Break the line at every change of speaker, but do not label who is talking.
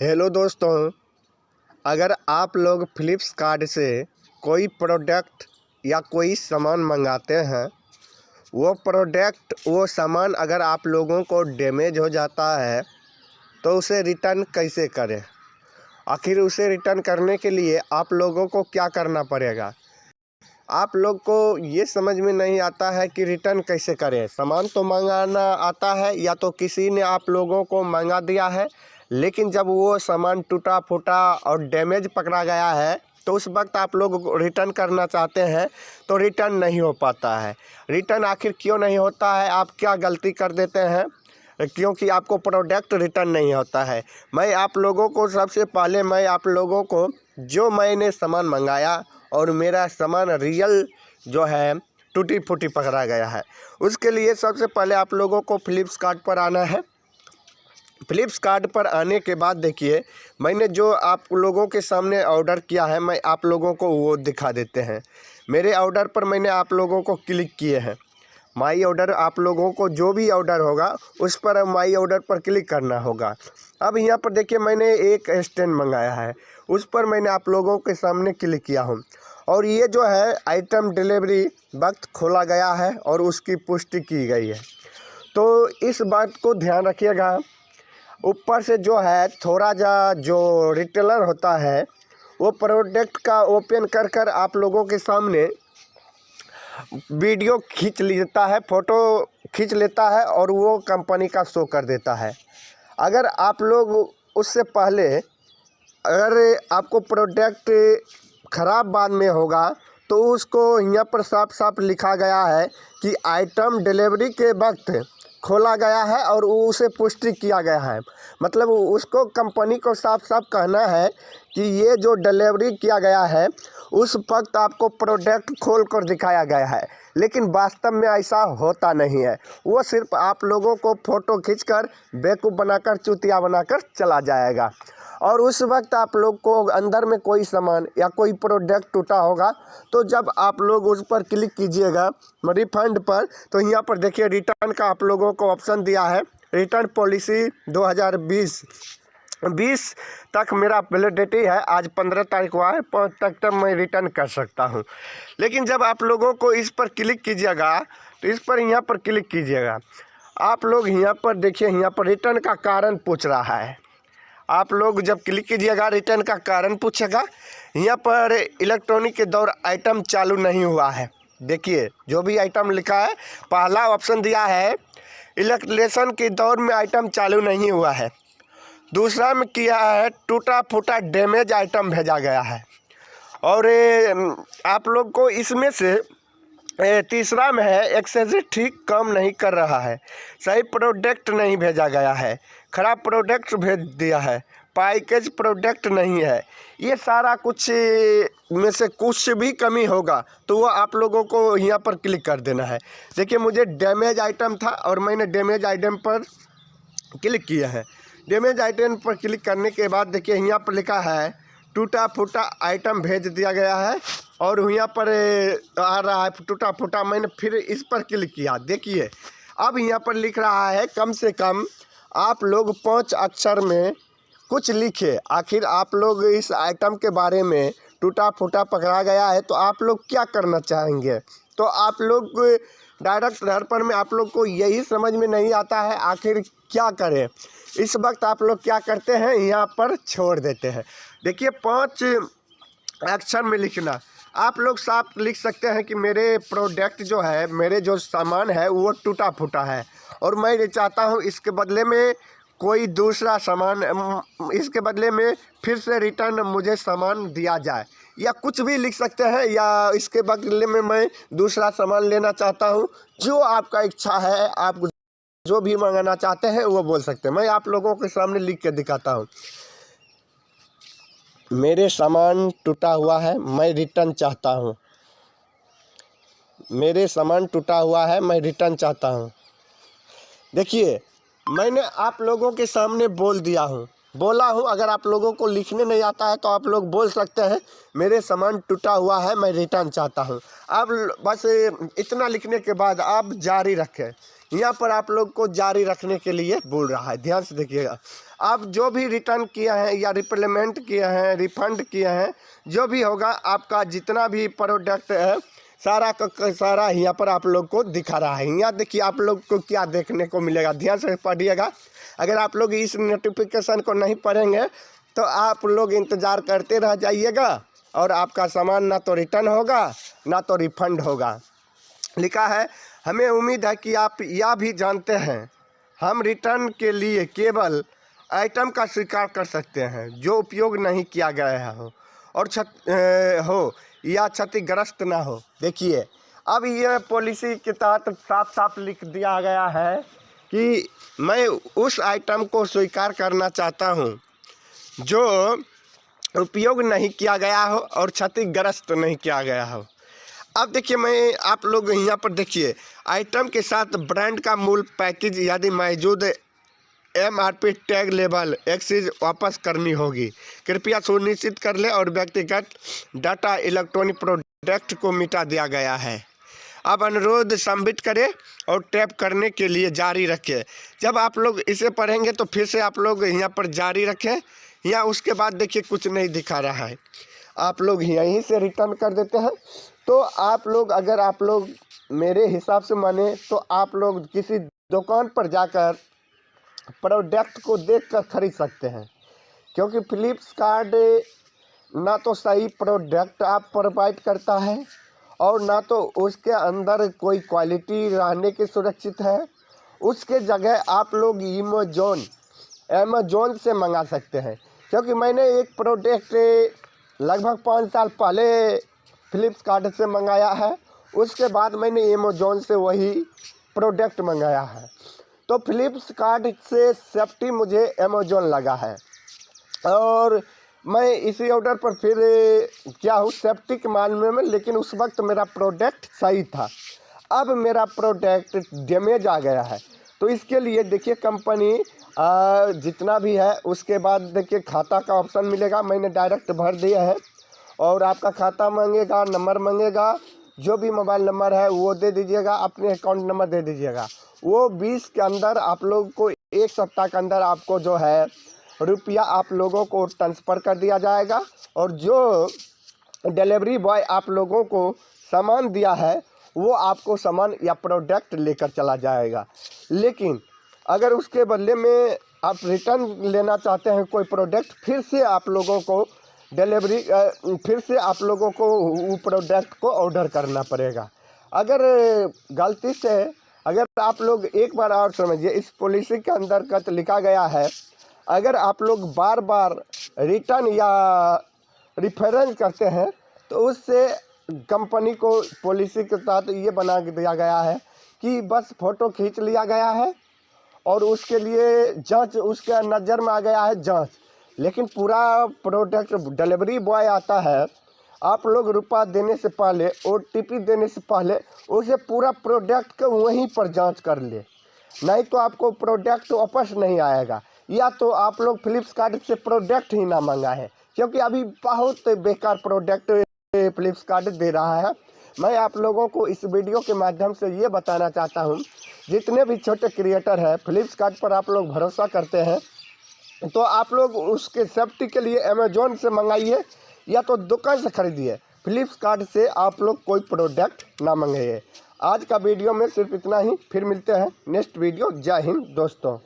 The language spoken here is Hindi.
हेलो दोस्तों, अगर आप लोग फ्लिपकार्ट से कोई प्रोडक्ट या कोई सामान मंगाते हैं, वो सामान अगर आप लोगों को डैमेज हो जाता है तो उसे रिटर्न कैसे करें। आखिर उसे रिटर्न करने के लिए आप लोगों को क्या करना पड़ेगा। आप लोग को ये समझ में नहीं आता है कि रिटर्न कैसे करें। सामान तो मंगाना आता है या तो किसी ने आप लोगों को मंगा दिया है, लेकिन जब वो सामान टूटा फूटा और डैमेज पकड़ा गया है तो उस वक्त आप लोग रिटर्न करना चाहते हैं तो रिटर्न नहीं हो पाता है। रिटर्न आखिर क्यों नहीं होता है, आप क्या गलती कर देते हैं क्योंकि आपको प्रोडक्ट रिटर्न नहीं होता है। मैं आप लोगों को सबसे पहले जो मैंने सामान मंगाया और मेरा सामान रियल जो है टूटी फूटी पकड़ा गया है, उसके लिए सबसे पहले आप लोगों को फ्लिपकार्ट पर आना है। फ्लिपकार्ट पर आने के बाद देखिए, मैंने जो आप लोगों के सामने ऑर्डर किया है मैं आप लोगों को वो दिखा देते हैं। मेरे ऑर्डर पर मैंने आप लोगों को क्लिक किए हैं। माई ऑर्डर, आप लोगों को जो भी ऑर्डर होगा उस पर माई ऑर्डर पर क्लिक करना होगा। अब यहाँ पर देखिए, मैंने एक स्टैंड मंगाया है, उस पर मैंने आप लोगों के सामने क्लिक किया हूँ और ये जो है आइटम डिलीवरी वक्त खोला गया है और उसकी पुष्टि की गई है। तो इस बात को ध्यान रखिएगा। ऊपर से जो है थोड़ा जो रिटेलर होता है वो प्रोडक्ट का ओपन कर आप लोगों के सामने वीडियो खींच लेता है, फ़ोटो खींच लेता है और वो कंपनी का शो कर देता है। अगर आप लोग उससे पहले अगर आपको प्रोडक्ट ख़राब बाद में होगा तो उसको यहाँ पर साफ साफ लिखा गया है कि आइटम डिलीवरी के वक्त खोला गया है और उसे पुष्टि किया गया है। मतलब उसको कंपनी को साफ साफ कहना है कि ये जो डिलीवरी किया गया है उस वक्त आपको प्रोडक्ट खोल कर दिखाया गया है, लेकिन वास्तव में ऐसा होता नहीं है। वो सिर्फ आप लोगों को फ़ोटो खींचकर बेवकूफ़ बनाकर चूतिया बनाकर चला जाएगा और उस वक्त आप लोग को अंदर में कोई सामान या कोई प्रोडक्ट टूटा होगा तो जब आप लोग उस पर क्लिक कीजिएगा रिफंड पर, तो यहाँ पर देखिए रिटर्न का आप लोगों को ऑप्शन दिया है। रिटर्न पॉलिसी 2020 तक मेरा वैलिडिटी है। आज 15 तारीख हुआ है, 5 तक मैं रिटर्न कर सकता हूँ। लेकिन जब आप लोगों को इस पर क्लिक कीजिएगा तो इस पर यहाँ पर क्लिक कीजिएगा, आप लोग यहाँ पर देखिए, यहाँ पर रिटर्न का कारण पूछ रहा है। आप लोग जब क्लिक कीजिएगा रिटर्न का कारण पूछेगा। यहाँ पर इलेक्ट्रॉनिक के दौर आइटम चालू नहीं हुआ है। देखिए जो भी आइटम लिखा है, पहला ऑप्शन दिया है इलेक्ट्रेशन के दौर में आइटम चालू नहीं हुआ है। दूसरा में किया है टूटा फूटा डैमेज आइटम भेजा गया है। और आप लोग को इसमें से तीसरा में है एक्सेसरी ठीक काम नहीं कर रहा है, सही प्रोडक्ट नहीं भेजा गया है, ख़राब प्रोडक्ट भेज दिया है, पैकेज प्रोडक्ट नहीं है। ये सारा कुछ में से कुछ भी कमी होगा तो वो आप लोगों को यहाँ पर क्लिक कर देना है। देखिए मुझे डैमेज आइटम था और मैंने डैमेज आइटम पर क्लिक किया है। डैमेज आइटम पर क्लिक करने के बाद देखिए यहाँ पर लिखा है टूटा फूटा आइटम भेज दिया गया है और यहाँ पर आ रहा है टूटा फूटा। मैंने फिर इस पर क्लिक किया, देखिए अब यहाँ पर लिख रहा है कम से कम आप लोग 5 अक्षर में कुछ लिखे। आखिर आप लोग इस आइटम के बारे में टूटा फूटा पकड़ा गया है तो आप लोग क्या करना चाहेंगे। तो आप लोग डायरेक्ट घर पर में आप लोग को यही समझ में नहीं आता है आखिर क्या करें। इस वक्त आप लोग क्या करते हैं, यहाँ पर छोड़ देते हैं। देखिए 5 अक्षर में लिखना, आप लोग साफ लिख सकते हैं कि मेरे प्रोडक्ट जो है, मेरे जो सामान है वो टूटा फूटा है और मैं चाहता हूँ इसके बदले में कोई दूसरा सामान, इसके बदले में फिर से रिटर्न मुझे सामान दिया जाए, या कुछ भी लिख सकते हैं, या इसके बदले में मैं दूसरा सामान लेना चाहता हूँ। जो आपका इच्छा है, आप जो भी मंगाना चाहते हैं वो बोल सकते हैं। मैं आप लोगों के सामने लिख के दिखाता हूँ। मेरे सामान टूटा हुआ है, मैं रिटर्न चाहता हूँ। मेरे सामान टूटा हुआ है, मैं रिटर्न चाहता हूँ। देखिए मैंने आप लोगों के सामने बोला हूँ। अगर आप लोगों को लिखने नहीं आता है तो आप लोग बोल सकते हैं मेरे सामान टूटा हुआ है, मैं रिटर्न चाहता हूँ। अब बस इतना लिखने के बाद आप जारी रखें यहाँ पर आप लोग को जारी रखने के लिए बोल रहा है। ध्यान से देखिएगा, आप जो भी रिटर्न किया है या रिप्लेमेंट किया है, रिफंड किया है, जो भी होगा आपका जितना भी प्रोडक्ट है सारा का सारा यहाँ पर आप लोग को दिखा रहा है। यहाँ देखिए आप लोग को क्या देखने को मिलेगा, ध्यान से पढ़िएगा। अगर आप लोग इस नोटिफिकेशन को नहीं पढ़ेंगे तो आप लोग इंतज़ार करते रह जाइएगा और आपका सामान ना तो रिटर्न होगा ना तो रिफंड होगा। लिखा है, हमें उम्मीद है कि आप यह भी जानते हैं हम रिटर्न के लिए केवल आइटम का स्वीकार कर सकते हैं जो उपयोग नहीं किया गया हो और हो या क्षतिग्रस्त ना हो। देखिए अब ये पॉलिसी के तहत साफ साफ लिख दिया गया है कि मैं उस आइटम को स्वीकार करना चाहता हूँ जो उपयोग नहीं किया गया हो और क्षतिग्रस्त नहीं किया गया हो। अब देखिए मैं आप लोग यहाँ पर देखिए, आइटम के साथ ब्रांड का मूल पैकेज यदि मौजूद MRP टैग लेबल एक्सीज वापस करनी होगी। कृपया सुनिश्चित कर ले और व्यक्तिगत डाटा इलेक्ट्रॉनिक प्रोडक्ट को मिटा दिया गया है। अब अनुरोध सबमिट करें और टैप करने के लिए जारी रखें। जब आप लोग इसे पढ़ेंगे तो फिर से आप लोग यहाँ पर जारी रखें। यहाँ उसके बाद देखिए कुछ नहीं दिखा रहा है, आप लोग यहीं से रिटर्न कर देते हैं। तो आप लोग अगर आप लोग मेरे हिसाब से माने तो आप लोग किसी दुकान पर जाकर प्रोडक्ट को देखकर खरीद सकते हैं, क्योंकि फ्लिपकार्ट ना तो सही प्रोडक्ट आप प्रोवाइड करता है और ना तो उसके अंदर कोई क्वालिटी रहने की सुरक्षित है। उसके जगह आप लोग अमेज़ॉन से मंगा सकते हैं, क्योंकि मैंने एक प्रोडक्ट लगभग 5 साल पहले फ्लिपकार्ट से मंगाया है, उसके बाद मैंने अमेज़ॉन से वही प्रोडक्ट मंगाया है। तो फ्लिपकार्ट से सेफ्टी मुझे अमेज़ॉन लगा है और मैं इसी ऑर्डर पर फिर क्या हूँ सेफ्टी के मामले में, लेकिन उस वक्त मेरा प्रोडक्ट सही था। अब मेरा प्रोडक्ट डैमेज आ गया है, तो इसके लिए देखिए कंपनी जितना भी है उसके बाद देखिए खाता का ऑप्शन मिलेगा। मैंने डायरेक्ट भर दिया है और आपका खाता मांगेगा, नंबर मांगेगा, जो भी मोबाइल नंबर है वो दे दीजिएगा, अपने अकाउंट नंबर दे दीजिएगा। वो 20 के अंदर आप लोग को 1 सप्ताह के अंदर आपको जो है रुपया आप लोगों को ट्रांसफ़र कर दिया जाएगा और जो डिलीवरी बॉय आप लोगों को सामान दिया है वो आपको सामान या प्रोडक्ट लेकर चला जाएगा। लेकिन अगर उसके बदले में आप रिटर्न लेना चाहते हैं कोई प्रोडक्ट, फिर से आप लोगों को फिर से आप लोगों को वो प्रोडक्ट को ऑर्डर करना पड़ेगा। अगर गलती से अगर आप लोग एक बार और समझिए, इस पॉलिसी के अंतर्गत लिखा गया है अगर आप लोग बार बार रिटर्न या रिफरेंस करते हैं तो उससे कंपनी को पॉलिसी के तहत ये बना दिया गया है कि बस फ़ोटो खींच लिया गया है और उसके लिए जांच, उसके नज़र में आ गया है जांच, लेकिन पूरा प्रोडक्ट डिलीवरी बॉय आता है, आप लोग रुपया देने से पहले OTP देने से पहले उसे पूरा प्रोडक्ट को वहीं पर जांच कर ले, नहीं तो आपको प्रोडक्ट वापस नहीं आएगा। या तो आप लोग फ्लिपकार्ट से प्रोडक्ट ही ना मंगाएं, क्योंकि अभी बहुत बेकार प्रोडक्ट फ्लिपकार्ट दे रहा है। मैं आप लोगों को इस वीडियो के माध्यम से ये बताना चाहता हूँ, जितने भी छोटे क्रिएटर हैं फ्लिपकार्ट पर आप लोग भरोसा करते हैं तो आप लोग उसके सेफ्टी के लिए अमेज़ॉन से मंगाइए या तो दुकान से खरीदिए। फ्लिपकार्ट से आप लोग कोई प्रोडक्ट ना मंगाइए। आज का वीडियो में सिर्फ इतना ही, फिर मिलते हैं नेक्स्ट वीडियो। जय हिंद दोस्तों।